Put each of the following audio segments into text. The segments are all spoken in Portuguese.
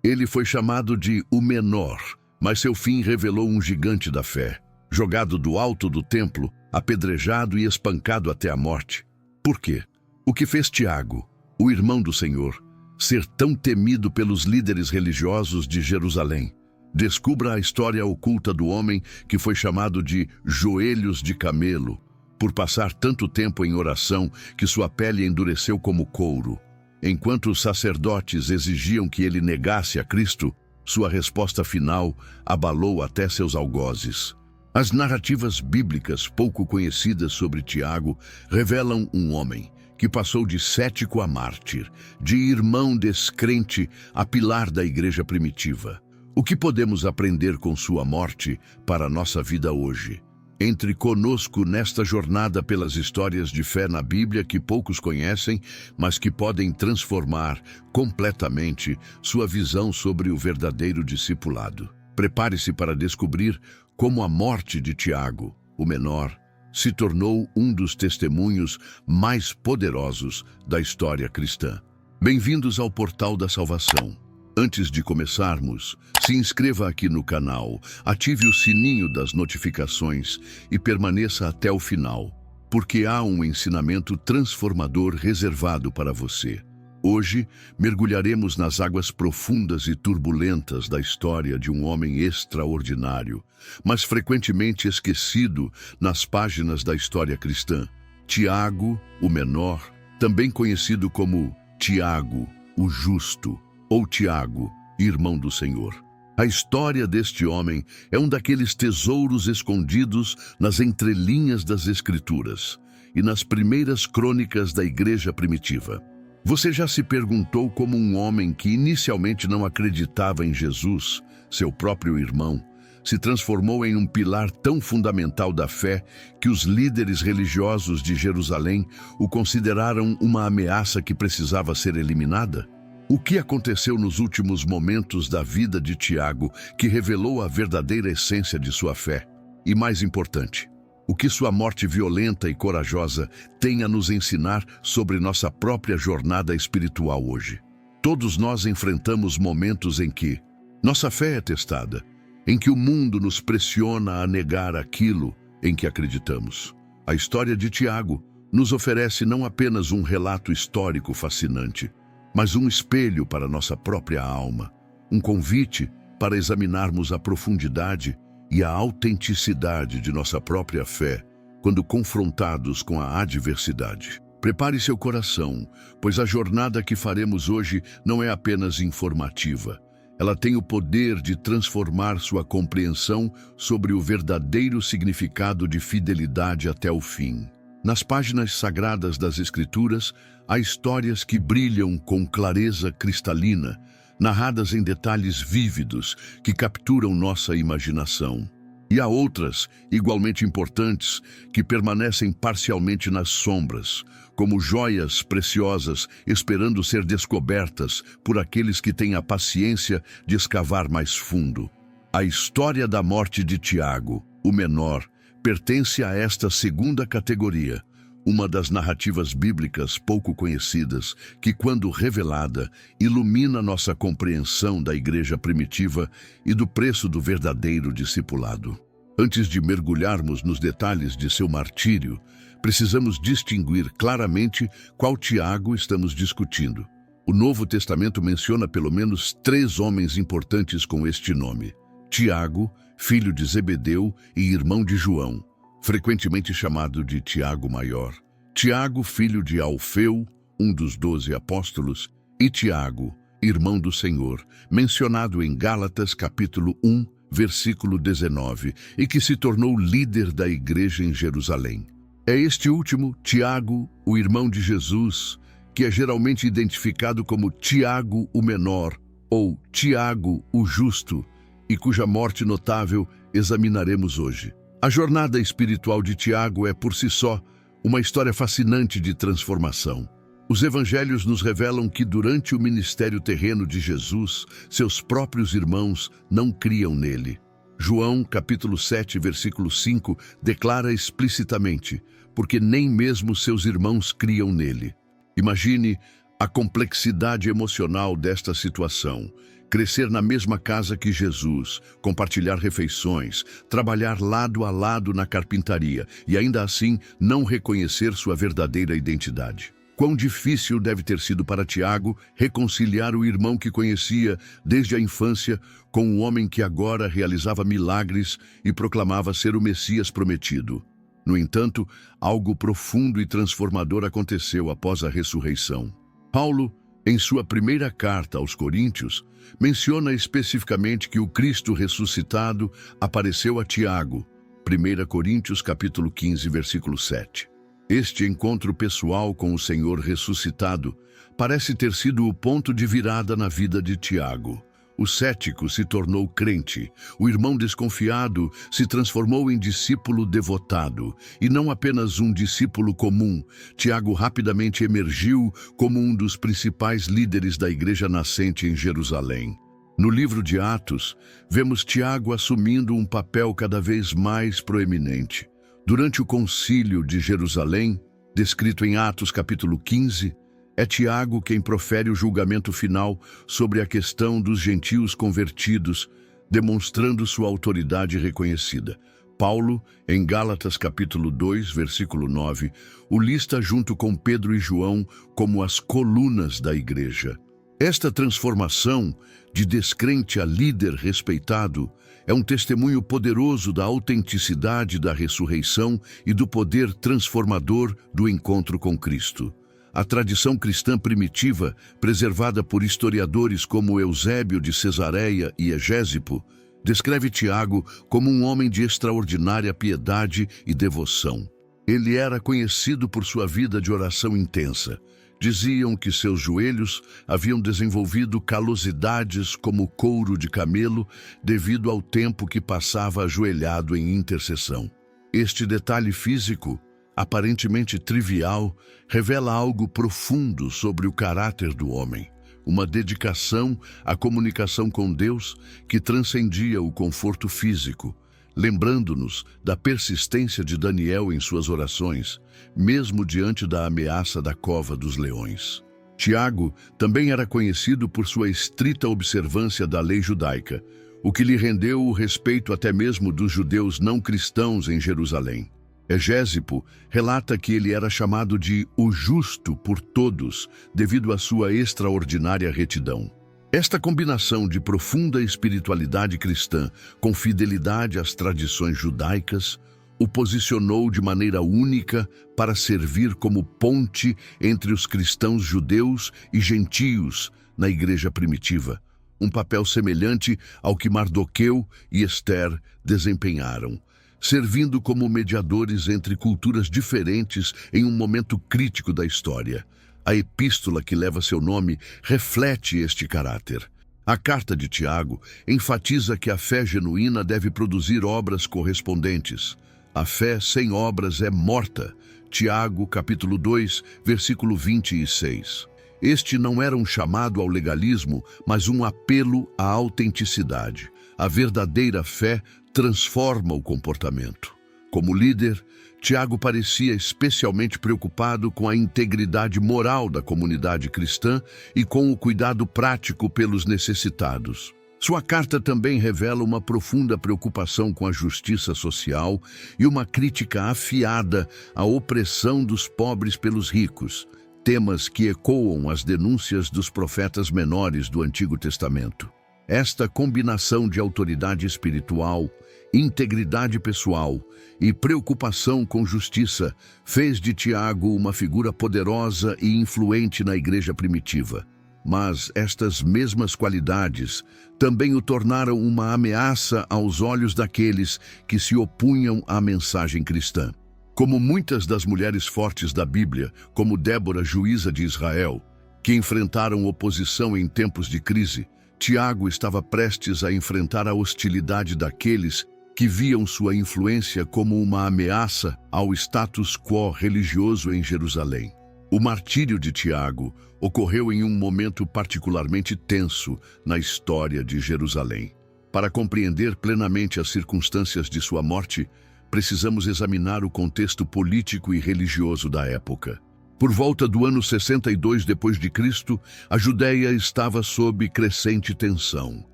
Ele foi chamado de o menor, mas seu fim revelou um gigante da fé, jogado do alto do templo, apedrejado e espancado até a morte. Por quê? O que fez Tiago, o irmão do Senhor, ser tão temido pelos líderes religiosos de Jerusalém? Descubra a história oculta do homem que foi chamado de joelhos de camelo, por passar tanto tempo em oração que sua pele endureceu como couro. Enquanto os sacerdotes exigiam que ele negasse a Cristo, sua resposta final abalou até seus algozes. As narrativas bíblicas pouco conhecidas sobre Tiago revelam um homem que passou de cético a mártir, de irmão descrente a pilar da igreja primitiva. O que podemos aprender com sua morte para a nossa vida hoje? Entre conosco nesta jornada pelas histórias de fé na Bíblia que poucos conhecem, mas que podem transformar completamente sua visão sobre o verdadeiro discipulado. Prepare-se para descobrir como a morte de Tiago, o menor, se tornou um dos testemunhos mais poderosos da história cristã. Bem-vindos ao Portal da Salvação. Antes de começarmos, se inscreva aqui no canal, ative o sininho das notificações e permaneça até o final, porque há um ensinamento transformador reservado para você. Hoje, mergulharemos nas águas profundas e turbulentas da história de um homem extraordinário, mas frequentemente esquecido nas páginas da história cristã. Tiago, o menor, também conhecido como Tiago, o justo, ou Tiago, irmão do Senhor. A história deste homem é um daqueles tesouros escondidos nas entrelinhas das Escrituras e nas primeiras crônicas da igreja primitiva. Você já se perguntou como um homem que inicialmente não acreditava em Jesus, seu próprio irmão, se transformou em um pilar tão fundamental da fé que os líderes religiosos de Jerusalém o consideraram uma ameaça que precisava ser eliminada? O que aconteceu nos últimos momentos da vida de Tiago que revelou a verdadeira essência de sua fé? E mais importante, o que sua morte violenta e corajosa tem a nos ensinar sobre nossa própria jornada espiritual hoje? Todos nós enfrentamos momentos em que nossa fé é testada, em que o mundo nos pressiona a negar aquilo em que acreditamos. A história de Tiago nos oferece não apenas um relato histórico fascinante, mas um espelho para nossa própria alma, um convite para examinarmos a profundidade e a autenticidade de nossa própria fé quando confrontados com a adversidade. Prepare seu coração, pois a jornada que faremos hoje não é apenas informativa. Ela tem o poder de transformar sua compreensão sobre o verdadeiro significado de fidelidade até o fim. Nas páginas sagradas das Escrituras, há histórias que brilham com clareza cristalina, narradas em detalhes vívidos que capturam nossa imaginação. E há outras, igualmente importantes, que permanecem parcialmente nas sombras, como joias preciosas esperando ser descobertas por aqueles que têm a paciência de escavar mais fundo. A história da morte de Tiago, o menor, pertence a esta segunda categoria, uma das narrativas bíblicas pouco conhecidas que, quando revelada, ilumina nossa compreensão da igreja primitiva e do preço do verdadeiro discipulado. Antes de mergulharmos nos detalhes de seu martírio, precisamos distinguir claramente qual Tiago estamos discutindo. O Novo Testamento menciona pelo menos 3 homens importantes com este nome: Tiago, filho de Zebedeu e irmão de João, frequentemente chamado de Tiago Maior; Tiago, filho de Alfeu, um dos 12 apóstolos; e Tiago, irmão do Senhor, mencionado em Gálatas capítulo 1, versículo 19, e que se tornou líder da igreja em Jerusalém. É este último, Tiago, o irmão de Jesus, que é geralmente identificado como Tiago o Menor ou Tiago o Justo, e cuja morte notável examinaremos hoje. A jornada espiritual de Tiago é, por si só, uma história fascinante de transformação. Os evangelhos nos revelam que durante o ministério terreno de Jesus, seus próprios irmãos não criam nele. João, capítulo 7, versículo 5, declara explicitamente: porque nem mesmo seus irmãos criam nele. Imagine a complexidade emocional desta situação. crescer na mesma casa que Jesus, compartilhar refeições, trabalhar lado a lado na carpintaria e ainda assim não reconhecer sua verdadeira identidade. Quão difícil deve ter sido para Tiago reconciliar o irmão que conhecia desde a infância com o homem que agora realizava milagres e proclamava ser o Messias prometido. No entanto, algo profundo e transformador aconteceu após a ressurreição. Paulo, em sua primeira carta aos Coríntios, menciona especificamente que o Cristo ressuscitado apareceu a Tiago, 1 Coríntios capítulo 15, versículo 7. Este encontro pessoal com o Senhor ressuscitado parece ter sido o ponto de virada na vida de Tiago. O cético se tornou crente, o irmão desconfiado se transformou em discípulo devotado, e não apenas um discípulo comum. Tiago rapidamente emergiu como um dos principais líderes da igreja nascente em Jerusalém. No livro de Atos, vemos Tiago assumindo um papel cada vez mais proeminente. Durante o concílio de Jerusalém, descrito em Atos capítulo 15, é Tiago quem profere o julgamento final sobre a questão dos gentios convertidos, demonstrando sua autoridade reconhecida. Paulo, em Gálatas capítulo 2, versículo 9, o lista junto com Pedro e João como as colunas da igreja. Esta transformação de descrente a líder respeitado é um testemunho poderoso da autenticidade da ressurreição e do poder transformador do encontro com Cristo. A tradição cristã primitiva, preservada por historiadores como Eusébio de Cesareia e Egésipo, descreve Tiago como um homem de extraordinária piedade e devoção. Ele era conhecido por sua vida de oração intensa. Diziam que seus joelhos haviam desenvolvido calosidades como couro de camelo devido ao tempo que passava ajoelhado em intercessão. Este detalhe físico, aparentemente trivial, revela algo profundo sobre o caráter do homem, uma dedicação à comunicação com Deus que transcendia o conforto físico, lembrando-nos da persistência de Daniel em suas orações, mesmo diante da ameaça da cova dos leões. Tiago também era conhecido por sua estrita observância da lei judaica, o que lhe rendeu o respeito até mesmo dos judeus não cristãos em Jerusalém. Egésipo relata que ele era chamado de o justo por todos, devido à sua extraordinária retidão. Esta combinação de profunda espiritualidade cristã com fidelidade às tradições judaicas o posicionou de maneira única para servir como ponte entre os cristãos judeus e gentios na igreja primitiva, um papel semelhante ao que Mardoqueu e Ester desempenharam, servindo como mediadores entre culturas diferentes em um momento crítico da história. A epístola que leva seu nome reflete este caráter. A carta de Tiago enfatiza que a fé genuína deve produzir obras correspondentes. A fé sem obras é morta. Tiago, capítulo 2, versículo 26. Este não era um chamado ao legalismo, mas um apelo à autenticidade. A verdadeira fé transforma o comportamento. Como líder, Tiago parecia especialmente preocupado com a integridade moral da comunidade cristã e com o cuidado prático pelos necessitados. Sua carta também revela uma profunda preocupação com a justiça social e uma crítica afiada à opressão dos pobres pelos ricos, temas que ecoam as denúncias dos profetas menores do Antigo Testamento. Esta combinação de autoridade espiritual, integridade pessoal e preocupação com justiça fez de Tiago uma figura poderosa e influente na igreja primitiva. Mas estas mesmas qualidades também o tornaram uma ameaça aos olhos daqueles que se opunham à mensagem cristã. Como muitas das mulheres fortes da Bíblia, como Débora, juíza de Israel, que enfrentaram oposição em tempos de crise, Tiago estava prestes a enfrentar a hostilidade daqueles que viam sua influência como uma ameaça ao status quo religioso em Jerusalém. O martírio de Tiago ocorreu em um momento particularmente tenso na história de Jerusalém. Para compreender plenamente as circunstâncias de sua morte, precisamos examinar o contexto político e religioso da época. Por volta do ano 62 depois de Cristo, a Judéia estava sob crescente tensão.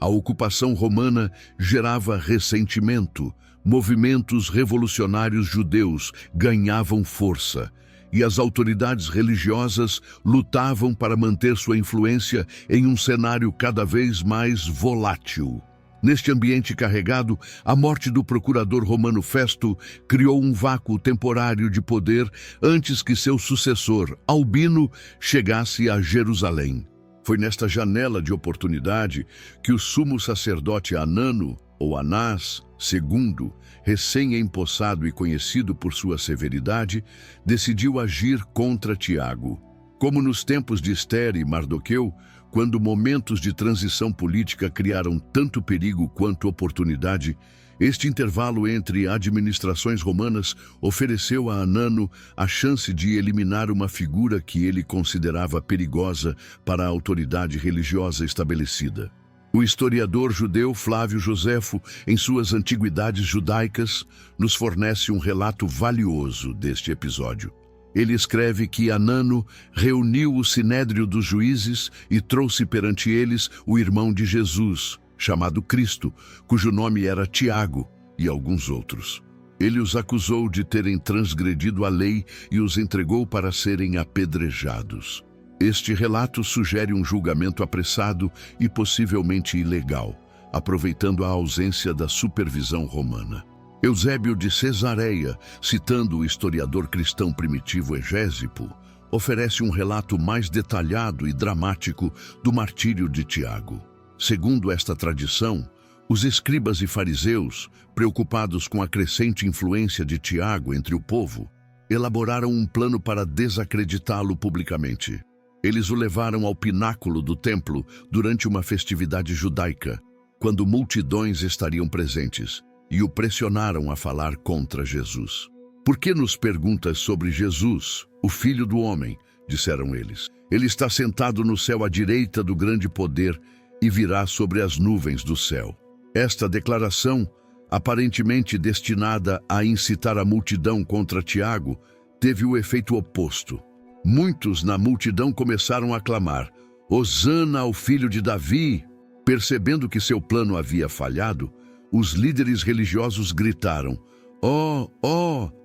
A ocupação romana gerava ressentimento, movimentos revolucionários judeus ganhavam força, e as autoridades religiosas lutavam para manter sua influência em um cenário cada vez mais volátil. Neste ambiente carregado, a morte do procurador romano Festo criou um vácuo temporário de poder antes que seu sucessor, Albino, chegasse a Jerusalém. Foi nesta janela de oportunidade que o sumo sacerdote Anano, ou Anás, II, recém-empossado e conhecido por sua severidade, decidiu agir contra Tiago. Como nos tempos de Ester e Mardoqueu, quando momentos de transição política criaram tanto perigo quanto oportunidade, este intervalo entre administrações romanas ofereceu a Anano a chance de eliminar uma figura que ele considerava perigosa para a autoridade religiosa estabelecida. O historiador judeu Flávio Joséfo, em suas Antiguidades Judaicas, nos fornece um relato valioso deste episódio. Ele escreve que Anano reuniu o sinédrio dos juízes e trouxe perante eles o irmão de Jesus, chamado Cristo, cujo nome era Tiago, e alguns outros. Ele os acusou de terem transgredido a lei e os entregou para serem apedrejados. Este relato sugere um julgamento apressado e possivelmente ilegal, aproveitando a ausência da supervisão romana. Eusébio de Cesareia, citando o historiador cristão primitivo Egésipo, oferece um relato mais detalhado e dramático do martírio de Tiago. Segundo esta tradição, os escribas e fariseus, preocupados com a crescente influência de Tiago entre o povo, elaboraram um plano para desacreditá-lo publicamente. Eles o levaram ao pináculo do templo durante uma festividade judaica, quando multidões estariam presentes, e o pressionaram a falar contra Jesus. Por que nos perguntas sobre Jesus, o Filho do Homem? Disseram eles. Ele está sentado no céu à direita do grande poder e virá sobre as nuvens do céu. Esta declaração, aparentemente destinada a incitar a multidão contra Tiago, teve o efeito oposto. Muitos na multidão começaram a clamar: Hosana ao filho de Davi! Percebendo que seu plano havia falhado, os líderes religiosos gritaram: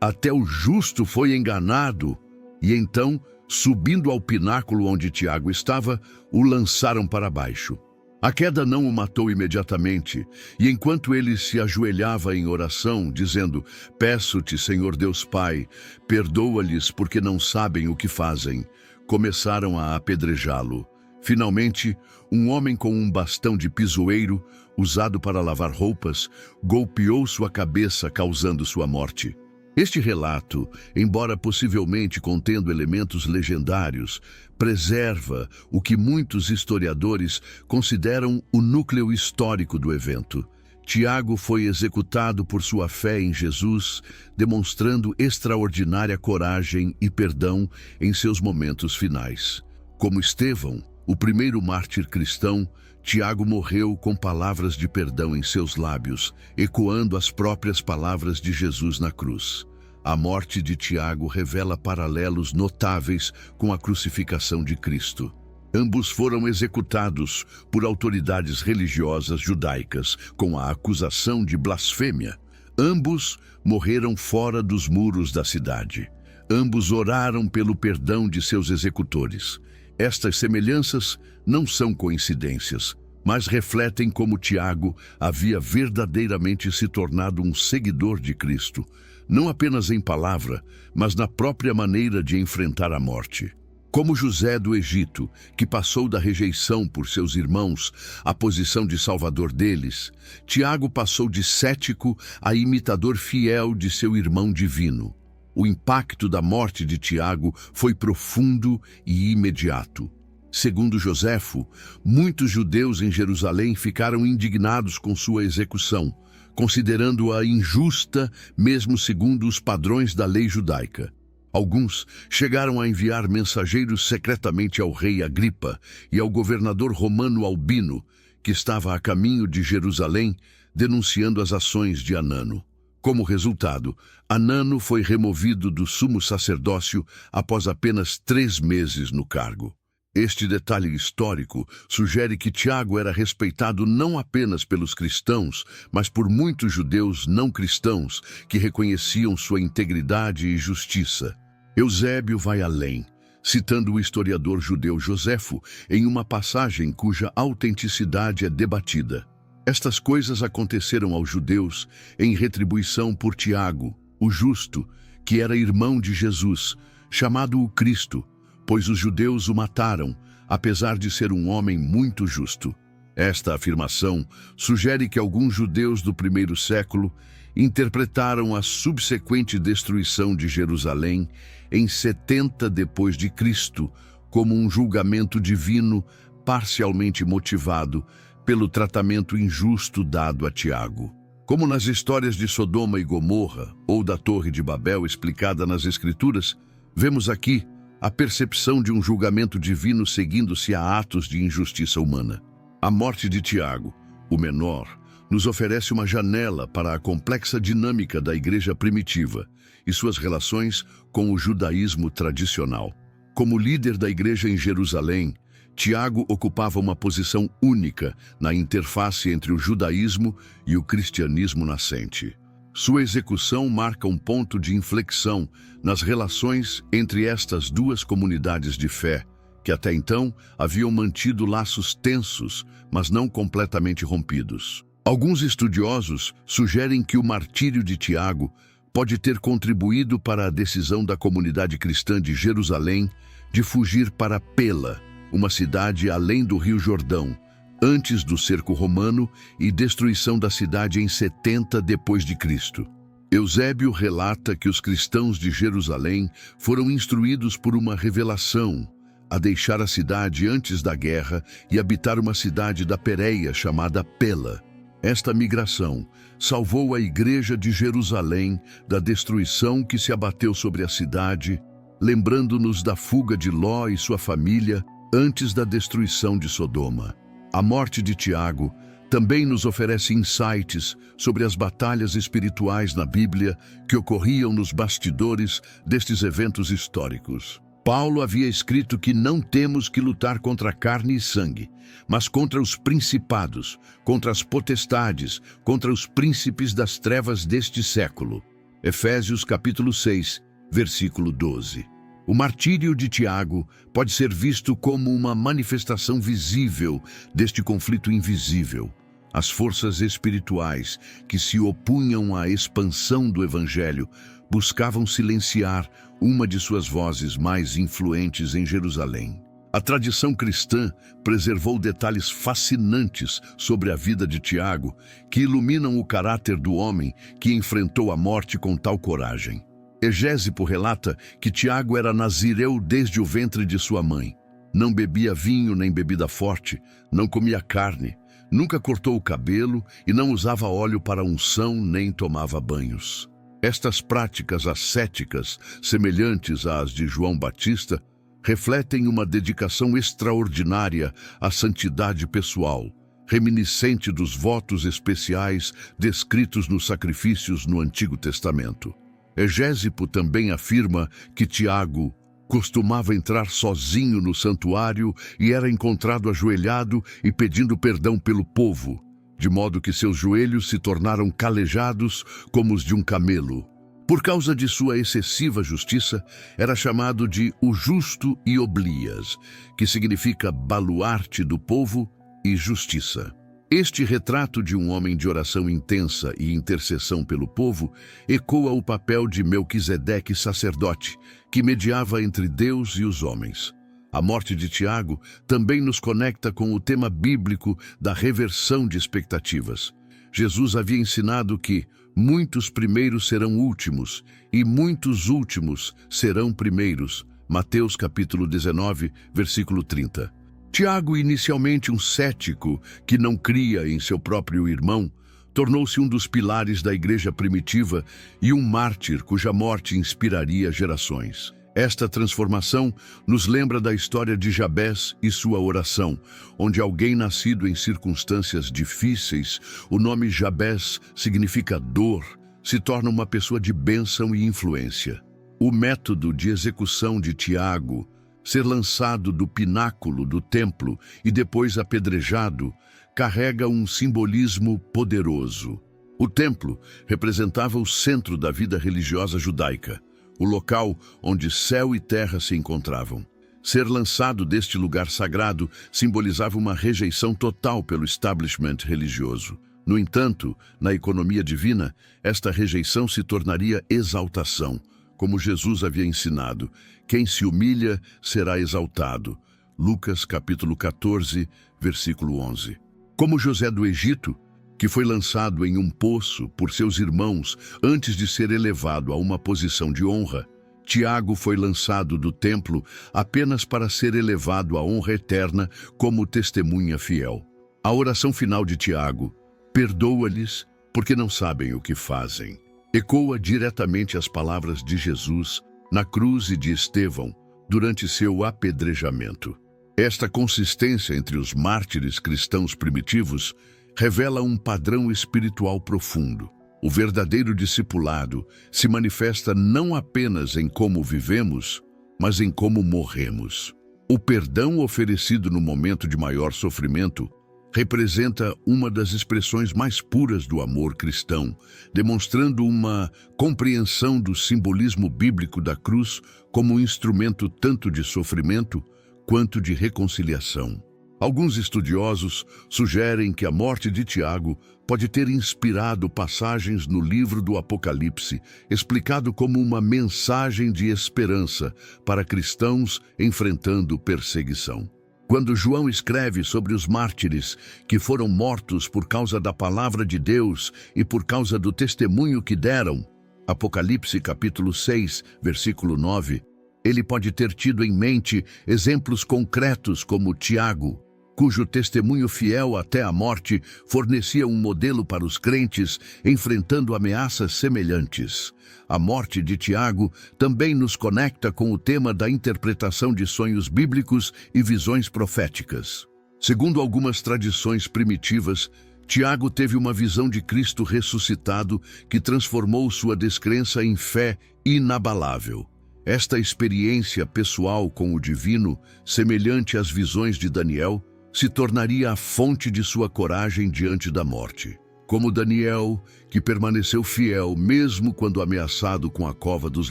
até o justo foi enganado! E então, subindo ao pináculo onde Tiago estava, o lançaram para baixo. A queda não o matou imediatamente, e enquanto ele se ajoelhava em oração, dizendo: Peço-te, Senhor Deus Pai, perdoa-lhes porque não sabem o que fazem, começaram a apedrejá-lo. Finalmente, um homem com um bastão de pisoeiro, usado para lavar roupas, golpeou sua cabeça, causando sua morte. Este relato, embora possivelmente contendo elementos legendários, preserva o que muitos historiadores consideram o núcleo histórico do evento. Tiago foi executado por sua fé em Jesus, demonstrando extraordinária coragem e perdão em seus momentos finais. Como Estevão, o primeiro mártir cristão, Tiago morreu com palavras de perdão em seus lábios, ecoando as próprias palavras de Jesus na cruz. A morte de Tiago revela paralelos notáveis com a crucificação de Cristo. Ambos foram executados por autoridades religiosas judaicas com a acusação de blasfêmia. Ambos morreram fora dos muros da cidade. Ambos oraram pelo perdão de seus executores. Estas semelhanças não são coincidências, mas refletem como Tiago havia verdadeiramente se tornado um seguidor de Cristo, não apenas em palavra, mas na própria maneira de enfrentar a morte. Como José do Egito, que passou da rejeição por seus irmãos à posição de salvador deles, Tiago passou de cético a imitador fiel de seu irmão divino. O impacto da morte de Tiago foi profundo e imediato. Segundo Joséfo, muitos judeus em Jerusalém ficaram indignados com sua execução, considerando-a injusta, mesmo segundo os padrões da lei judaica. Alguns chegaram a enviar mensageiros secretamente ao rei Agripa e ao governador romano Albino, que estava a caminho de Jerusalém, denunciando as ações de Anano. Como resultado, Anano foi removido do sumo sacerdócio após apenas 3 meses no cargo. Este detalhe histórico sugere que Tiago era respeitado não apenas pelos cristãos, mas por muitos judeus não cristãos que reconheciam sua integridade e justiça. Eusébio vai além, citando o historiador judeu Joséfo em uma passagem cuja autenticidade é debatida. Estas coisas aconteceram aos judeus em retribuição por Tiago, o justo, que era irmão de Jesus, chamado o Cristo, pois os judeus o mataram, apesar de ser um homem muito justo. Esta afirmação sugere que alguns judeus do primeiro século interpretaram a subsequente destruição de Jerusalém em 70 depois de Cristo como um julgamento divino parcialmente motivado pelo tratamento injusto dado a Tiago. Como nas histórias de Sodoma e Gomorra ou da Torre de Babel explicada nas Escrituras, vemos aqui a percepção de um julgamento divino seguindo-se a atos de injustiça humana. A morte de Tiago, o menor, nos oferece uma janela para a complexa dinâmica da igreja primitiva e suas relações com o judaísmo tradicional. Como líder da igreja em Jerusalém, Tiago ocupava uma posição única na interface entre o judaísmo e o cristianismo nascente. Sua execução marca um ponto de inflexão nas relações entre estas duas comunidades de fé, que até então haviam mantido laços tensos, mas não completamente rompidos. Alguns estudiosos sugerem que o martírio de Tiago pode ter contribuído para a decisão da comunidade cristã de Jerusalém de fugir para Pela, uma cidade além do Rio Jordão, antes do cerco romano e destruição da cidade em 70 depois de Cristo. Eusébio relata que os cristãos de Jerusalém foram instruídos por uma revelação a deixar a cidade antes da guerra e habitar uma cidade da Pérea chamada Pela. Esta migração salvou a igreja de Jerusalém da destruição que se abateu sobre a cidade, lembrando-nos da fuga de Ló e sua família antes da destruição de Sodoma. A morte de Tiago também nos oferece insights sobre as batalhas espirituais na Bíblia que ocorriam nos bastidores destes eventos históricos. Paulo havia escrito que não temos que lutar contra carne e sangue, mas contra os principados, contra as potestades, contra os príncipes das trevas deste século. Efésios capítulo 6, versículo 12. O martírio de Tiago pode ser visto como uma manifestação visível deste conflito invisível. As forças espirituais que se opunham à expansão do Evangelho buscavam silenciar uma de suas vozes mais influentes em Jerusalém. A tradição cristã preservou detalhes fascinantes sobre a vida de Tiago que iluminam o caráter do homem que enfrentou a morte com tal coragem. Egésipo relata que Tiago era nazireu desde o ventre de sua mãe. Não bebia vinho nem bebida forte, não comia carne, nunca cortou o cabelo e não usava óleo para unção nem tomava banhos. Estas práticas ascéticas, semelhantes às de João Batista, refletem uma dedicação extraordinária à santidade pessoal, reminiscente dos votos especiais descritos nos sacrifícios no Antigo Testamento. Egésipo também afirma que Tiago costumava entrar sozinho no santuário e era encontrado ajoelhado e pedindo perdão pelo povo, de modo que seus joelhos se tornaram calejados como os de um camelo. Por causa de sua excessiva justiça, era chamado de o Justo e Oblias, que significa baluarte do povo e justiça. Este retrato de um homem de oração intensa e intercessão pelo povo ecoa o papel de Melquisedeque sacerdote, que mediava entre Deus e os homens. A morte de Tiago também nos conecta com o tema bíblico da reversão de expectativas. Jesus havia ensinado que muitos primeiros serão últimos e muitos últimos serão primeiros. Mateus capítulo 19, versículo 30. Tiago, inicialmente um cético que não cria em seu próprio irmão, tornou-se um dos pilares da igreja primitiva e um mártir cuja morte inspiraria gerações. Esta transformação nos lembra da história de Jabés e sua oração, onde alguém nascido em circunstâncias difíceis, o nome Jabés significa dor, se torna uma pessoa de bênção e influência. O método de execução de Tiago, ser lançado do pináculo do templo e depois apedrejado, carrega um simbolismo poderoso. O templo representava o centro da vida religiosa judaica, o local onde céu e terra se encontravam. Ser lançado deste lugar sagrado simbolizava uma rejeição total pelo establishment religioso. No entanto, na economia divina, esta rejeição se tornaria exaltação, como Jesus havia ensinado: quem se humilha será exaltado. Lucas capítulo 14, versículo 11. Como José do Egito, que foi lançado em um poço por seus irmãos antes de ser elevado a uma posição de honra, Tiago foi lançado do templo apenas para ser elevado à honra eterna como testemunha fiel. A oração final de Tiago, perdoa-lhes porque não sabem o que fazem, ecoa diretamente as palavras de Jesus na cruz e de Estevão durante seu apedrejamento. Esta consistência entre os mártires cristãos primitivos revela um padrão espiritual profundo. O verdadeiro discipulado se manifesta não apenas em como vivemos, mas em como morremos. O perdão oferecido no momento de maior sofrimento representa uma das expressões mais puras do amor cristão, demonstrando uma compreensão do simbolismo bíblico da cruz como um instrumento tanto de sofrimento quanto de reconciliação. Alguns estudiosos sugerem que a morte de Tiago pode ter inspirado passagens no livro do Apocalipse, explicado como uma mensagem de esperança para cristãos enfrentando perseguição. Quando João escreve sobre os mártires que foram mortos por causa da palavra de Deus e por causa do testemunho que deram, Apocalipse capítulo 6, versículo 9, ele pode ter tido em mente exemplos concretos como Tiago, cujo testemunho fiel até a morte fornecia um modelo para os crentes enfrentando ameaças semelhantes. A morte de Tiago também nos conecta com o tema da interpretação de sonhos bíblicos e visões proféticas. Segundo algumas tradições primitivas, Tiago teve uma visão de Cristo ressuscitado que transformou sua descrença em fé inabalável. Esta experiência pessoal com o divino, semelhante às visões de Daniel, se tornaria a fonte de sua coragem diante da morte. Como Daniel, que permaneceu fiel mesmo quando ameaçado com a cova dos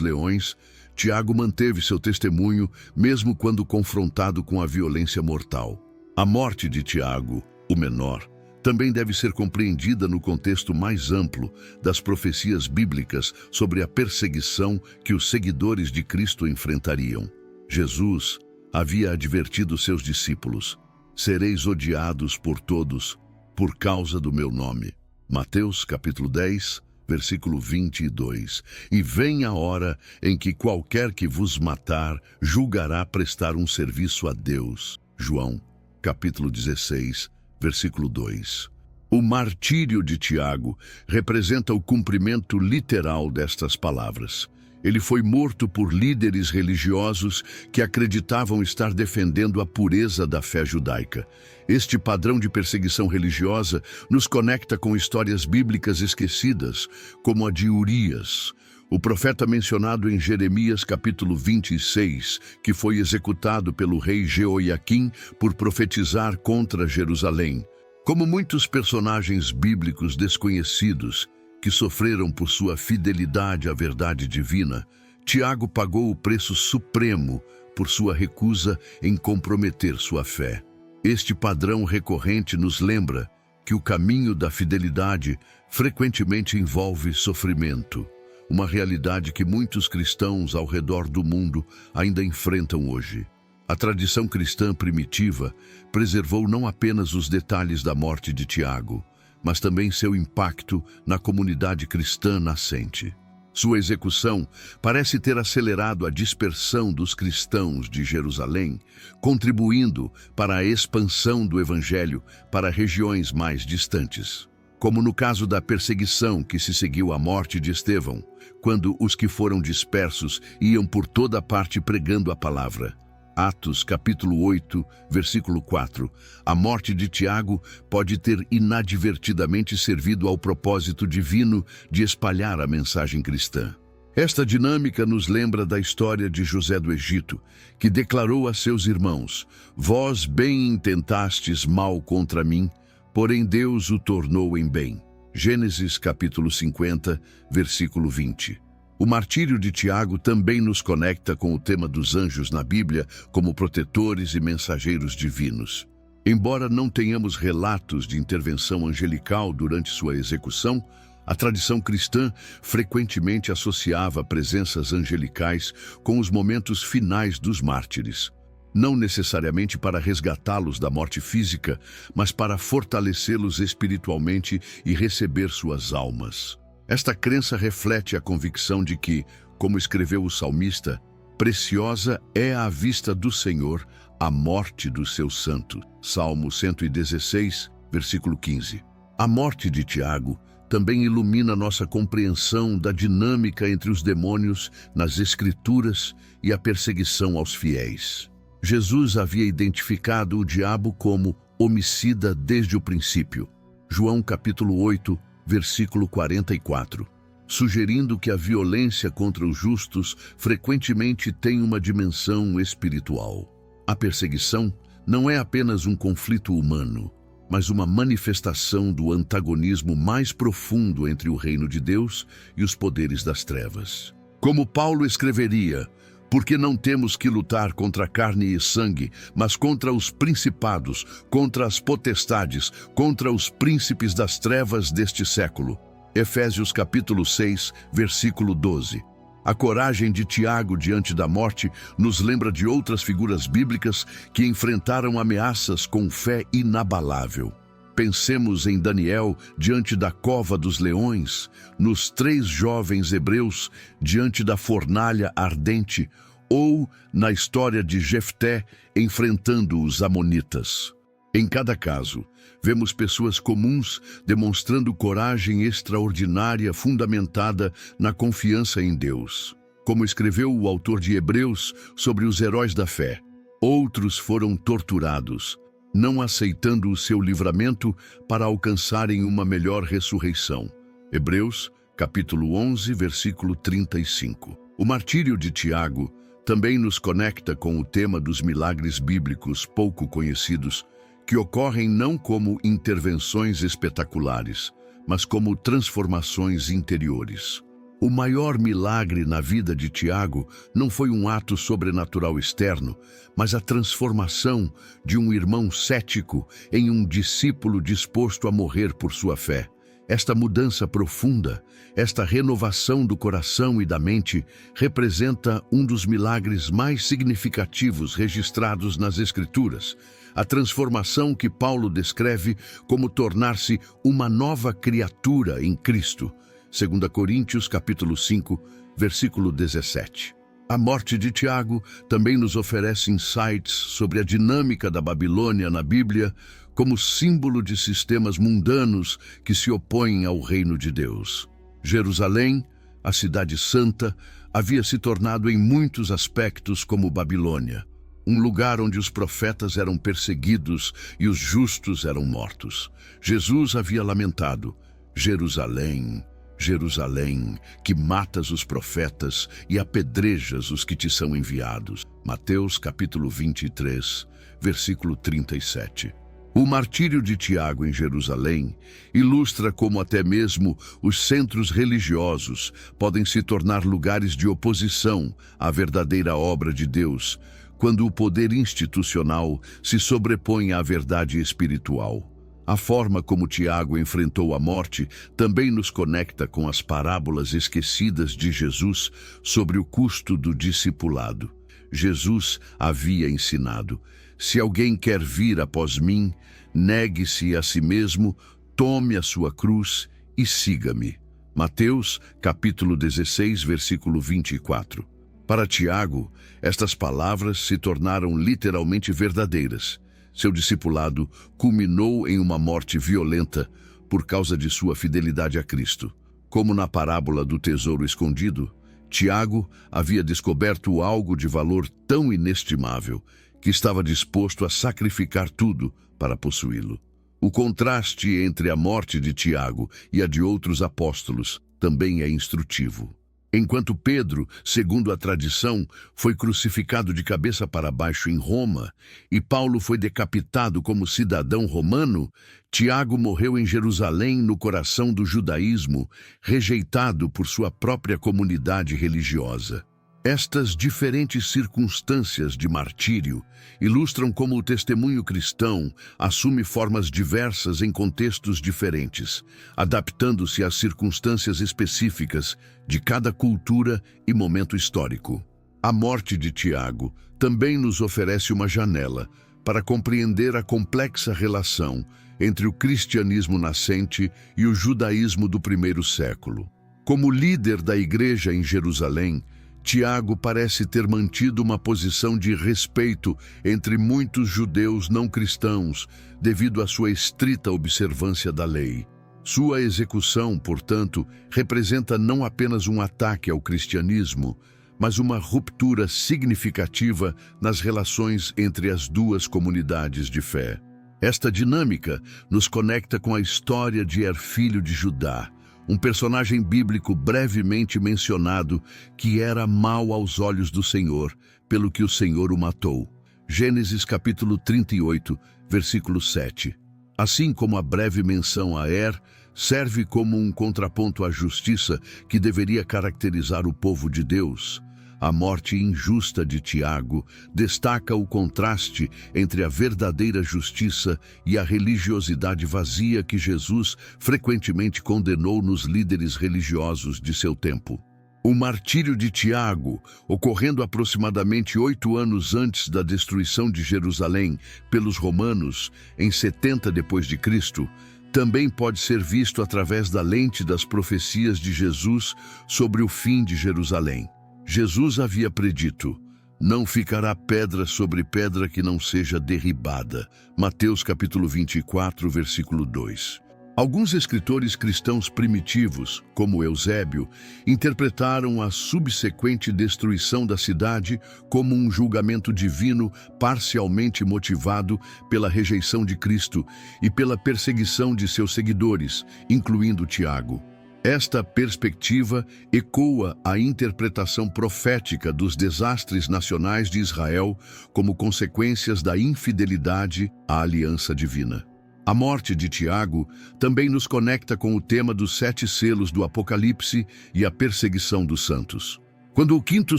leões, Tiago manteve seu testemunho mesmo quando confrontado com a violência mortal. A morte de Tiago, o menor, também deve ser compreendida no contexto mais amplo das profecias bíblicas sobre a perseguição que os seguidores de Cristo enfrentariam. Jesus havia advertido seus discípulos: sereis odiados por todos por causa do meu nome. Mateus capítulo 10, versículo 22. E vem a hora em que qualquer que vos matar julgará prestar um serviço a Deus. João capítulo 16, versículo 2. O martírio de Tiago representa o cumprimento literal destas palavras. Ele foi morto por líderes religiosos que acreditavam estar defendendo a pureza da fé judaica. Este padrão de perseguição religiosa nos conecta com histórias bíblicas esquecidas, como a de Urias, o profeta mencionado em Jeremias capítulo 26, que foi executado pelo rei Jeoiaquim por profetizar contra Jerusalém. Como muitos personagens bíblicos desconhecidos, que sofreram por sua fidelidade à verdade divina, Tiago pagou o preço supremo por sua recusa em comprometer sua fé. Este padrão recorrente nos lembra que o caminho da fidelidade frequentemente envolve sofrimento, uma realidade que muitos cristãos ao redor do mundo ainda enfrentam hoje. A tradição cristã primitiva preservou não apenas os detalhes da morte de Tiago, mas também seu impacto na comunidade cristã nascente. Sua execução parece ter acelerado a dispersão dos cristãos de Jerusalém, contribuindo para a expansão do Evangelho para regiões mais distantes. Como no caso da perseguição que se seguiu à morte de Estevão, quando os que foram dispersos iam por toda parte pregando a palavra. Atos capítulo 8, versículo 4. A morte de Tiago pode ter inadvertidamente servido ao propósito divino de espalhar a mensagem cristã. Esta dinâmica nos lembra da história de José do Egito, que declarou a seus irmãos: "Vós bem intentastes mal contra mim, porém Deus o tornou em bem." Gênesis capítulo 50, versículo 20. O martírio de Tiago também nos conecta com o tema dos anjos na Bíblia como protetores e mensageiros divinos. Embora não tenhamos relatos de intervenção angelical durante sua execução, a tradição cristã frequentemente associava presenças angelicais com os momentos finais dos mártires. Não necessariamente para resgatá-los da morte física, mas para fortalecê-los espiritualmente e receber suas almas. Esta crença reflete a convicção de que, como escreveu o salmista, preciosa é à vista do Senhor a morte do seu santo. Salmo 116, versículo 15. A morte de Tiago também ilumina nossa compreensão da dinâmica entre os demônios nas Escrituras e a perseguição aos fiéis. Jesus havia identificado o diabo como homicida desde o princípio. João capítulo 8, versículo 44, sugerindo que a violência contra os justos frequentemente tem uma dimensão espiritual. A perseguição não é apenas um conflito humano, mas uma manifestação do antagonismo mais profundo entre o reino de Deus e os poderes das trevas. Como Paulo escreveria: "Porque não temos que lutar contra carne e sangue, mas contra os principados, contra as potestades, contra os príncipes das trevas deste século." Efésios capítulo 6, versículo 12. A coragem de Tiago diante da morte nos lembra de outras figuras bíblicas que enfrentaram ameaças com fé inabalável. Pensemos em Daniel diante da cova dos leões, nos 3 jovens hebreus diante da fornalha ardente, ou na história de Jefté enfrentando os amonitas. Em cada caso, vemos pessoas comuns demonstrando coragem extraordinária fundamentada na confiança em Deus. Como escreveu o autor de Hebreus sobre os heróis da fé, outros foram torturados, não aceitando o seu livramento para alcançarem uma melhor ressurreição. Hebreus, capítulo 11, versículo 35. O martírio de Tiago também nos conecta com o tema dos milagres bíblicos pouco conhecidos, que ocorrem não como intervenções espetaculares, mas como transformações interiores. O maior milagre na vida de Tiago não foi um ato sobrenatural externo, mas a transformação de um irmão cético em um discípulo disposto a morrer por sua fé. Esta mudança profunda, esta renovação do coração e da mente, representa um dos milagres mais significativos registrados nas Escrituras, a transformação que Paulo descreve como tornar-se uma nova criatura em Cristo. 2 Coríntios capítulo 5, versículo 17. A morte de Tiago também nos oferece insights sobre a dinâmica da Babilônia na Bíblia como símbolo de sistemas mundanos que se opõem ao reino de Deus. Jerusalém, a cidade santa, havia se tornado em muitos aspectos como Babilônia, um lugar onde os profetas eram perseguidos e os justos eram mortos. Jesus havia lamentado: "Jerusalém, Jerusalém, que matas os profetas e apedrejas os que te são enviados." Mateus capítulo 23, versículo 37. O martírio de Tiago em Jerusalém ilustra como até mesmo os centros religiosos podem se tornar lugares de oposição à verdadeira obra de Deus, quando o poder institucional se sobrepõe à verdade espiritual. A forma como Tiago enfrentou a morte também nos conecta com as parábolas esquecidas de Jesus sobre o custo do discipulado. Jesus havia ensinado: "Se alguém quer vir após mim, negue-se a si mesmo, tome a sua cruz e siga-me." Mateus, capítulo 16, versículo 24. Para Tiago, estas palavras se tornaram literalmente verdadeiras. Seu discipulado culminou em uma morte violenta por causa de sua fidelidade a Cristo. Como na parábola do tesouro escondido, Tiago havia descoberto algo de valor tão inestimável que estava disposto a sacrificar tudo para possuí-lo. O contraste entre a morte de Tiago e a de outros apóstolos também é instrutivo. Enquanto Pedro, segundo a tradição, foi crucificado de cabeça para baixo em Roma e Paulo foi decapitado como cidadão romano, Tiago morreu em Jerusalém, no coração do judaísmo, rejeitado por sua própria comunidade religiosa. Estas diferentes circunstâncias de martírio ilustram como o testemunho cristão assume formas diversas em contextos diferentes, adaptando-se às circunstâncias específicas de cada cultura e momento histórico. A morte de Tiago também nos oferece uma janela para compreender a complexa relação entre o cristianismo nascente e o judaísmo do primeiro século. Como líder da igreja em Jerusalém, Tiago parece ter mantido uma posição de respeito entre muitos judeus não cristãos, devido à sua estrita observância da lei. Sua execução, portanto, representa não apenas um ataque ao cristianismo, mas uma ruptura significativa nas relações entre as duas comunidades de fé. Esta dinâmica nos conecta com a história de Er, filho de Judá, um personagem bíblico brevemente mencionado que era mau aos olhos do Senhor, pelo que o Senhor o matou. Gênesis capítulo 38, versículo 7. Assim como a breve menção a Er serve como um contraponto à justiça que deveria caracterizar o povo de Deus, a morte injusta de Tiago destaca o contraste entre a verdadeira justiça e a religiosidade vazia que Jesus frequentemente condenou nos líderes religiosos de seu tempo. O martírio de Tiago, ocorrendo aproximadamente 8 anos antes da destruição de Jerusalém pelos romanos, em 70 d.C., também pode ser visto através da lente das profecias de Jesus sobre o fim de Jerusalém. Jesus havia predito: não ficará pedra sobre pedra que não seja derribada. Mateus capítulo 24, versículo 2. Alguns escritores cristãos primitivos, como Eusébio, interpretaram a subsequente destruição da cidade como um julgamento divino parcialmente motivado pela rejeição de Cristo e pela perseguição de seus seguidores, incluindo Tiago. Esta perspectiva ecoa a interpretação profética dos desastres nacionais de Israel como consequências da infidelidade à aliança divina. A morte de Tiago também nos conecta com o tema dos 7 selos do Apocalipse e a perseguição dos santos. Quando o 5º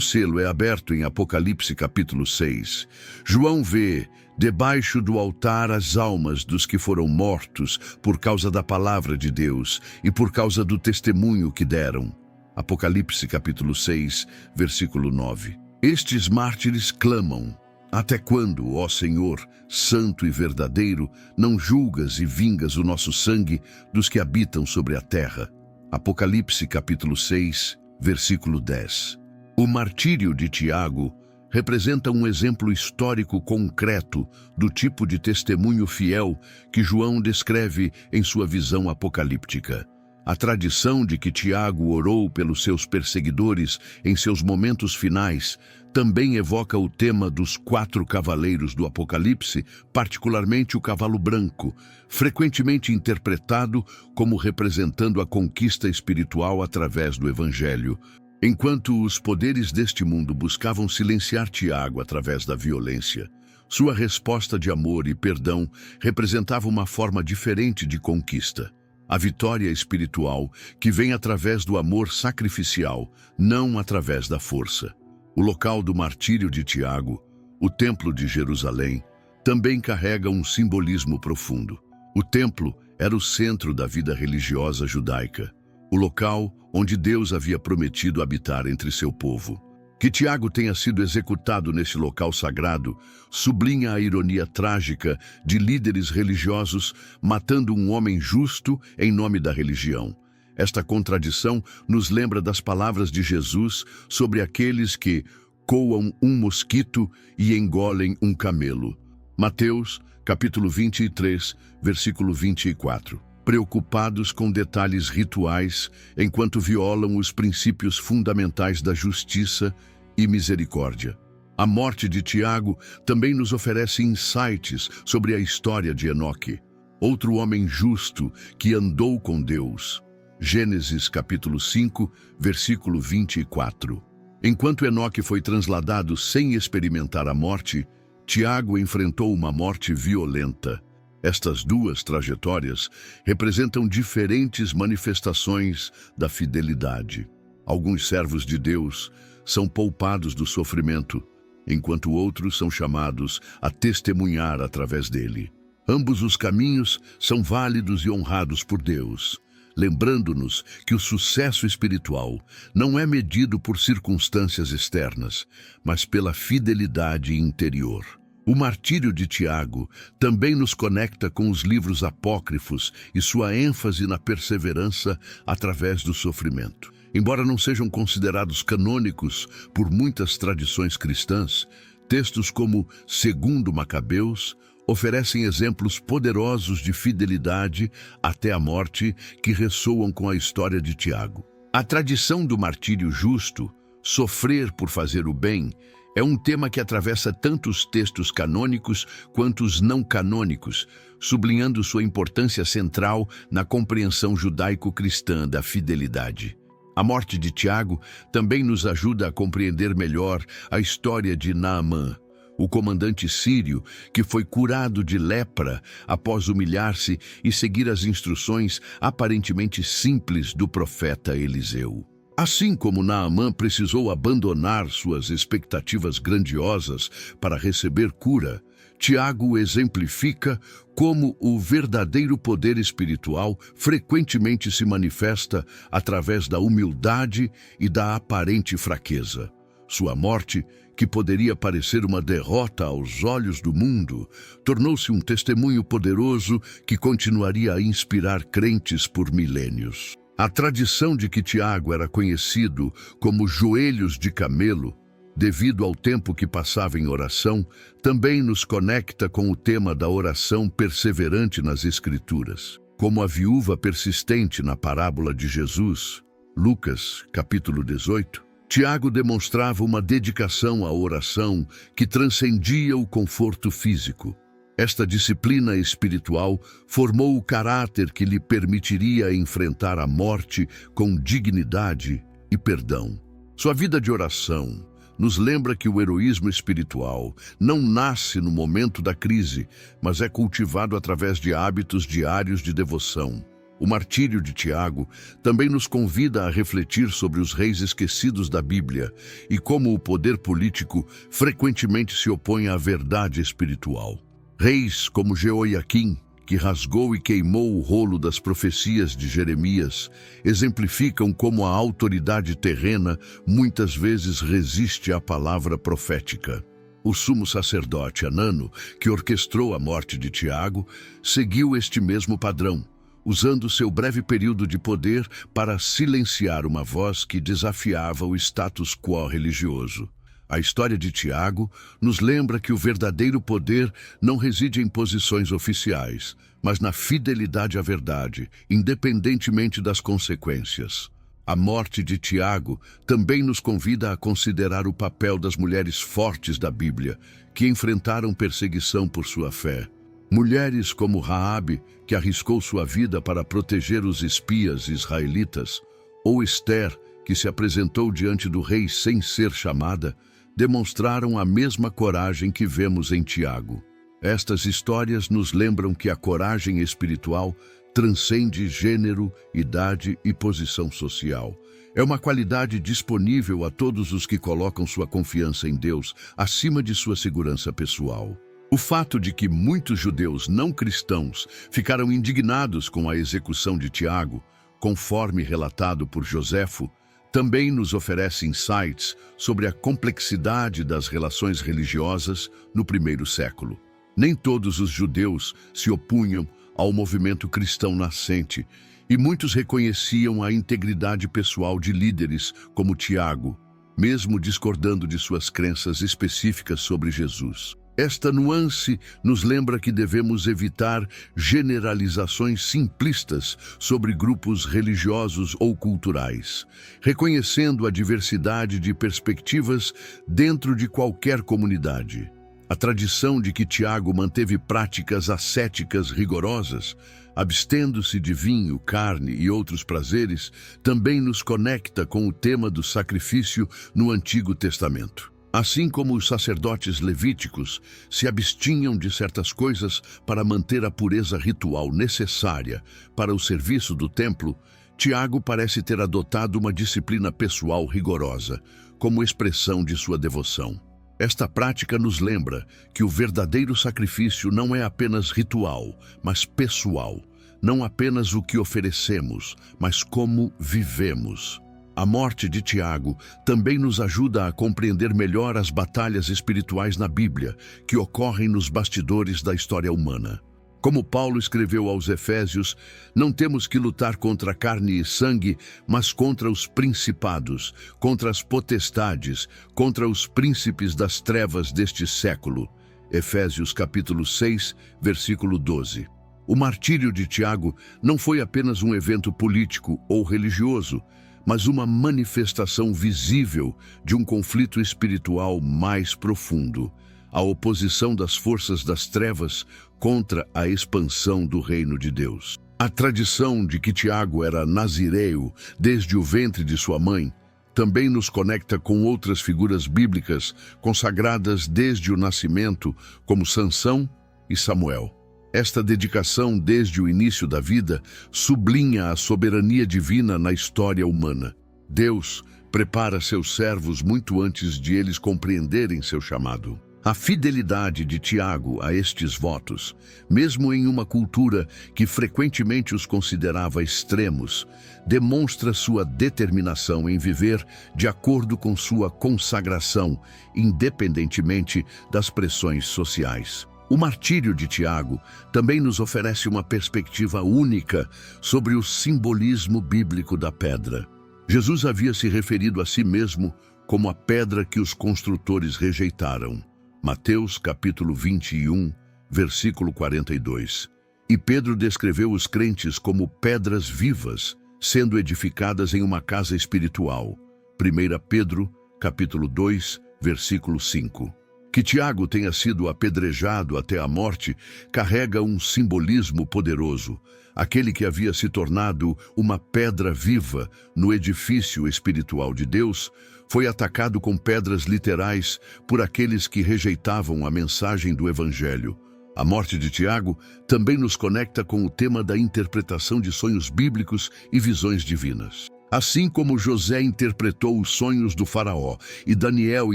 selo é aberto em Apocalipse capítulo 6, João vê debaixo do altar as almas dos que foram mortos por causa da palavra de Deus e por causa do testemunho que deram. Apocalipse capítulo 6, versículo 9. Estes mártires clamam: até quando, ó Senhor, santo e verdadeiro, não julgas e vingas o nosso sangue dos que habitam sobre a terra? Apocalipse capítulo 6, versículo 10. O martírio de Tiago representa um exemplo histórico concreto do tipo de testemunho fiel que João descreve em sua visão apocalíptica. A tradição de que Tiago orou pelos seus perseguidores em seus momentos finais também evoca o tema dos 4 cavaleiros do Apocalipse, particularmente o cavalo branco, frequentemente interpretado como representando a conquista espiritual através do Evangelho. Enquanto os poderes deste mundo buscavam silenciar Tiago através da violência, sua resposta de amor e perdão representava uma forma diferente de conquista. A vitória espiritual que vem através do amor sacrificial, não através da força. O local do martírio de Tiago, o Templo de Jerusalém, também carrega um simbolismo profundo. O templo era o centro da vida religiosa judaica, o local onde Deus havia prometido habitar entre seu povo. Que Tiago tenha sido executado nesse local sagrado sublinha a ironia trágica de líderes religiosos matando um homem justo em nome da religião. Esta contradição nos lembra das palavras de Jesus sobre aqueles que coam um mosquito e engolem um camelo. Mateus, capítulo 23, versículo 24. preocupados com detalhes rituais enquanto violam os princípios fundamentais da justiça e misericórdia. A morte de Tiago também nos oferece insights sobre a história de Enoque, outro homem justo que andou com Deus. Gênesis capítulo 5, versículo 24. Enquanto Enoque foi transladado sem experimentar a morte, Tiago enfrentou uma morte violenta. Estas duas trajetórias representam diferentes manifestações da fidelidade. Alguns servos de Deus são poupados do sofrimento, enquanto outros são chamados a testemunhar através dele. Ambos os caminhos são válidos e honrados por Deus, lembrando-nos que o sucesso espiritual não é medido por circunstâncias externas, mas pela fidelidade interior. O martírio de Tiago também nos conecta com os livros apócrifos e sua ênfase na perseverança através do sofrimento. Embora não sejam considerados canônicos por muitas tradições cristãs, textos como 2 Macabeus oferecem exemplos poderosos de fidelidade até a morte que ressoam com a história de Tiago. A tradição do martírio justo, sofrer por fazer o bem, é um tema que atravessa tanto os textos canônicos quanto os não canônicos, sublinhando sua importância central na compreensão judaico-cristã da fidelidade. A morte de Tiago também nos ajuda a compreender melhor a história de Naamã, o comandante sírio que foi curado de lepra após humilhar-se e seguir as instruções aparentemente simples do profeta Eliseu. Assim como Naamã precisou abandonar suas expectativas grandiosas para receber cura, Tiago exemplifica como o verdadeiro poder espiritual frequentemente se manifesta através da humildade e da aparente fraqueza. Sua morte, que poderia parecer uma derrota aos olhos do mundo, tornou-se um testemunho poderoso que continuaria a inspirar crentes por milênios. A tradição de que Tiago era conhecido como joelhos de camelo, devido ao tempo que passava em oração, também nos conecta com o tema da oração perseverante nas Escrituras. Como a viúva persistente na parábola de Jesus, Lucas, capítulo 18, Tiago demonstrava uma dedicação à oração que transcendia o conforto físico. Esta disciplina espiritual formou o caráter que lhe permitiria enfrentar a morte com dignidade e perdão. Sua vida de oração nos lembra que o heroísmo espiritual não nasce no momento da crise, mas é cultivado através de hábitos diários de devoção. O martírio de Tiago também nos convida a refletir sobre os reis esquecidos da Bíblia e como o poder político frequentemente se opõe à verdade espiritual. Reis como Jeoiaquim, que rasgou e queimou o rolo das profecias de Jeremias, exemplificam como a autoridade terrena muitas vezes resiste à palavra profética. O sumo sacerdote Anano, que orquestrou a morte de Tiago, seguiu este mesmo padrão, usando seu breve período de poder para silenciar uma voz que desafiava o status quo religioso. A história de Tiago nos lembra que o verdadeiro poder não reside em posições oficiais, mas na fidelidade à verdade, independentemente das consequências. A morte de Tiago também nos convida a considerar o papel das mulheres fortes da Bíblia, que enfrentaram perseguição por sua fé. Mulheres como Raabe, que arriscou sua vida para proteger os espias israelitas, ou Ester, que se apresentou diante do rei sem ser chamada, demonstraram a mesma coragem que vemos em Tiago. Estas histórias nos lembram que a coragem espiritual transcende gênero, idade e posição social. É uma qualidade disponível a todos os que colocam sua confiança em Deus acima de sua segurança pessoal. O fato de que muitos judeus não cristãos ficaram indignados com a execução de Tiago, conforme relatado por Joséfo, também nos oferece insights sobre a complexidade das relações religiosas no primeiro século. Nem todos os judeus se opunham ao movimento cristão nascente, e muitos reconheciam a integridade pessoal de líderes como Tiago, mesmo discordando de suas crenças específicas sobre Jesus. Esta nuance nos lembra que devemos evitar generalizações simplistas sobre grupos religiosos ou culturais, reconhecendo a diversidade de perspectivas dentro de qualquer comunidade. A tradição de que Tiago manteve práticas ascéticas rigorosas, abstendo-se de vinho, carne e outros prazeres, também nos conecta com o tema do sacrifício no Antigo Testamento. Assim como os sacerdotes levíticos se abstinham de certas coisas para manter a pureza ritual necessária para o serviço do templo, Tiago parece ter adotado uma disciplina pessoal rigorosa, como expressão de sua devoção. Esta prática nos lembra que o verdadeiro sacrifício não é apenas ritual, mas pessoal, não apenas o que oferecemos, mas como vivemos. A morte de Tiago também nos ajuda a compreender melhor as batalhas espirituais na Bíblia, que ocorrem nos bastidores da história humana. Como Paulo escreveu aos Efésios, não temos que lutar contra carne e sangue, mas contra os principados, contra as potestades, contra os príncipes das trevas deste século. Efésios capítulo 6, versículo 12. O martírio de Tiago não foi apenas um evento político ou religioso, mas uma manifestação visível de um conflito espiritual mais profundo, a oposição das forças das trevas contra a expansão do reino de Deus. A tradição de que Tiago era nazireu desde o ventre de sua mãe também nos conecta com outras figuras bíblicas consagradas desde o nascimento, como Sansão e Samuel. Esta dedicação desde o início da vida sublinha a soberania divina na história humana. Deus prepara seus servos muito antes de eles compreenderem seu chamado. A fidelidade de Tiago a estes votos, mesmo em uma cultura que frequentemente os considerava extremos, demonstra sua determinação em viver de acordo com sua consagração, independentemente das pressões sociais. O martírio de Tiago também nos oferece uma perspectiva única sobre o simbolismo bíblico da pedra. Jesus havia se referido a si mesmo como a pedra que os construtores rejeitaram. Mateus capítulo 21, versículo 42. E Pedro descreveu os crentes como pedras vivas, sendo edificadas em uma casa espiritual. 1 Pedro capítulo 2, versículo 5. Que Tiago tenha sido apedrejado até a morte carrega um simbolismo poderoso. Aquele que havia se tornado uma pedra viva no edifício espiritual de Deus foi atacado com pedras literais por aqueles que rejeitavam a mensagem do Evangelho. A morte de Tiago também nos conecta com o tema da interpretação de sonhos bíblicos e visões divinas. Assim como José interpretou os sonhos do faraó e Daniel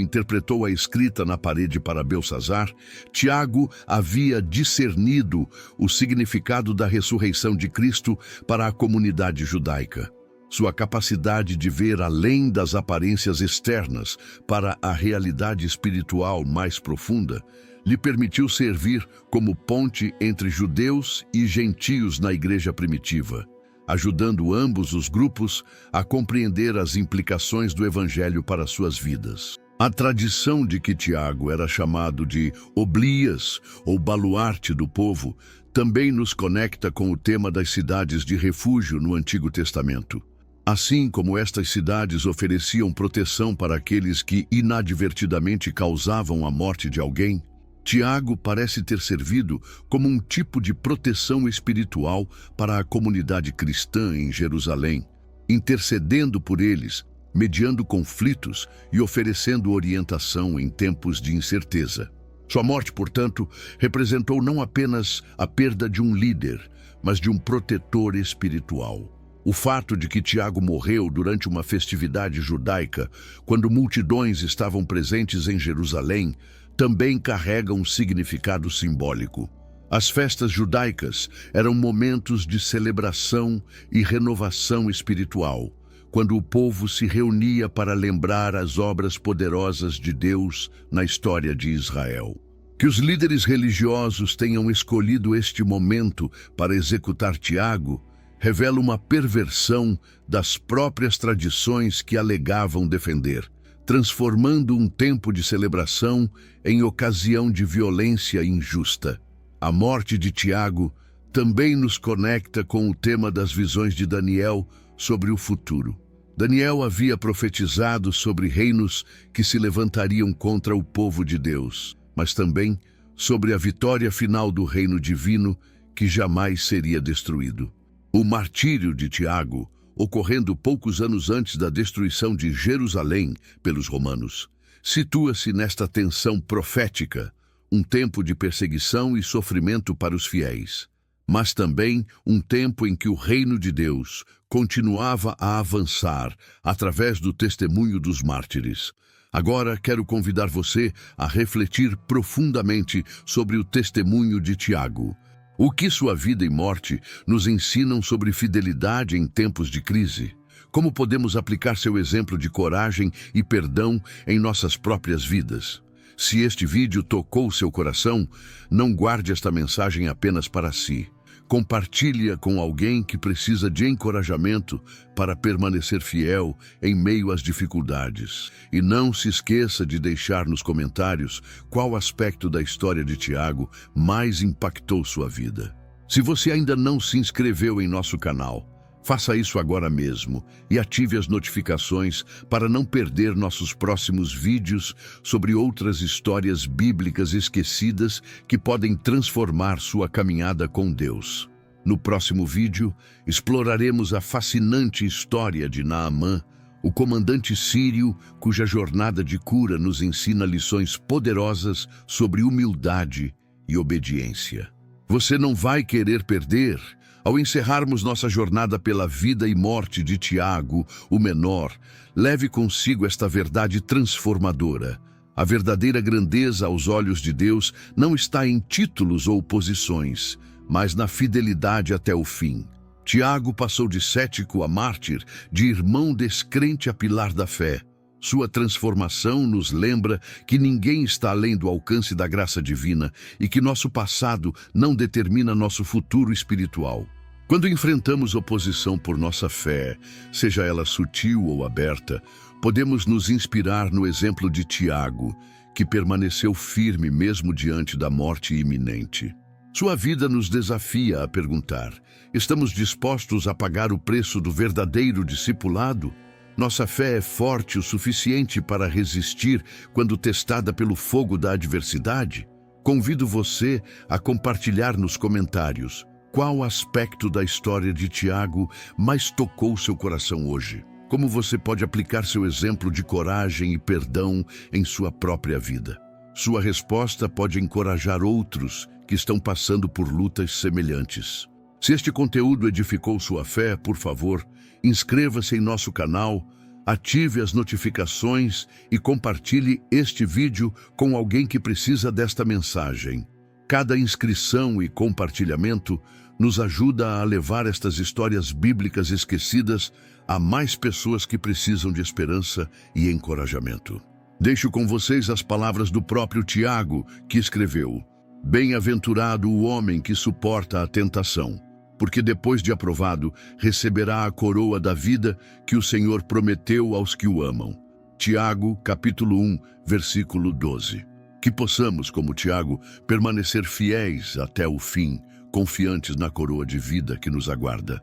interpretou a escrita na parede para Beltsazar, Tiago havia discernido o significado da ressurreição de Cristo para a comunidade judaica. Sua capacidade de ver além das aparências externas para a realidade espiritual mais profunda lhe permitiu servir como ponte entre judeus e gentios na igreja primitiva, ajudando ambos os grupos a compreender as implicações do Evangelho para suas vidas. A tradição de que Tiago era chamado de Oblias, ou baluarte do povo, também nos conecta com o tema das cidades de refúgio no Antigo Testamento. Assim como estas cidades ofereciam proteção para aqueles que inadvertidamente causavam a morte de alguém, Tiago parece ter servido como um tipo de proteção espiritual para a comunidade cristã em Jerusalém, intercedendo por eles, mediando conflitos e oferecendo orientação em tempos de incerteza. Sua morte, portanto, representou não apenas a perda de um líder, mas de um protetor espiritual. O fato de que Tiago morreu durante uma festividade judaica, quando multidões estavam presentes em Jerusalém, também carrega um significado simbólico. As festas judaicas eram momentos de celebração e renovação espiritual, quando o povo se reunia para lembrar as obras poderosas de Deus na história de Israel. Que os líderes religiosos tenham escolhido este momento para executar Tiago revela uma perversão das próprias tradições que alegavam defender, transformando um tempo de celebração em ocasião de violência injusta. A morte de Tiago também nos conecta com o tema das visões de Daniel sobre o futuro. Daniel havia profetizado sobre reinos que se levantariam contra o povo de Deus, mas também sobre a vitória final do reino divino que jamais seria destruído. O martírio de Tiago, ocorrendo poucos anos antes da destruição de Jerusalém pelos romanos, situa-se nesta tensão profética, um tempo de perseguição e sofrimento para os fiéis, mas também um tempo em que o reino de Deus continuava a avançar através do testemunho dos mártires. Agora quero convidar você a refletir profundamente sobre o testemunho de Tiago. O que sua vida e morte nos ensinam sobre fidelidade em tempos de crise? Como podemos aplicar seu exemplo de coragem e perdão em nossas próprias vidas? Se este vídeo tocou seu coração, não guarde esta mensagem apenas para si. Compartilhe-a com alguém que precisa de encorajamento para permanecer fiel em meio às dificuldades. E não se esqueça de deixar nos comentários qual aspecto da história de Tiago mais impactou sua vida. Se você ainda não se inscreveu em nosso canal, faça isso agora mesmo e ative as notificações para não perder nossos próximos vídeos sobre outras histórias bíblicas esquecidas que podem transformar sua caminhada com Deus. No próximo vídeo, exploraremos a fascinante história de Naamã, o comandante sírio cuja jornada de cura nos ensina lições poderosas sobre humildade e obediência. Você não vai querer perder. Ao encerrarmos nossa jornada pela vida e morte de Tiago, o menor, leve consigo esta verdade transformadora. A verdadeira grandeza aos olhos de Deus não está em títulos ou posições, mas na fidelidade até o fim. Tiago passou de cético a mártir, de irmão descrente a pilar da fé. Sua transformação nos lembra que ninguém está além do alcance da graça divina e que nosso passado não determina nosso futuro espiritual. Quando enfrentamos oposição por nossa fé, seja ela sutil ou aberta, podemos nos inspirar no exemplo de Tiago, que permaneceu firme mesmo diante da morte iminente. Sua vida nos desafia a perguntar: estamos dispostos a pagar o preço do verdadeiro discipulado? Nossa fé é forte o suficiente para resistir quando testada pelo fogo da adversidade? Convido você a compartilhar nos comentários qual aspecto da história de Tiago mais tocou seu coração hoje. Como você pode aplicar seu exemplo de coragem e perdão em sua própria vida? Sua resposta pode encorajar outros que estão passando por lutas semelhantes. Se este conteúdo edificou sua fé, por favor, inscreva-se em nosso canal, ative as notificações e compartilhe este vídeo com alguém que precisa desta mensagem. Cada inscrição e compartilhamento nos ajuda a levar estas histórias bíblicas esquecidas a mais pessoas que precisam de esperança e encorajamento. Deixo com vocês as palavras do próprio Tiago, que escreveu: "Bem-aventurado o homem que suporta a tentação, porque depois de aprovado, receberá a coroa da vida que o Senhor prometeu aos que o amam." Tiago, capítulo 1, versículo 12. Que possamos, como Tiago, permanecer fiéis até o fim, confiantes na coroa de vida que nos aguarda.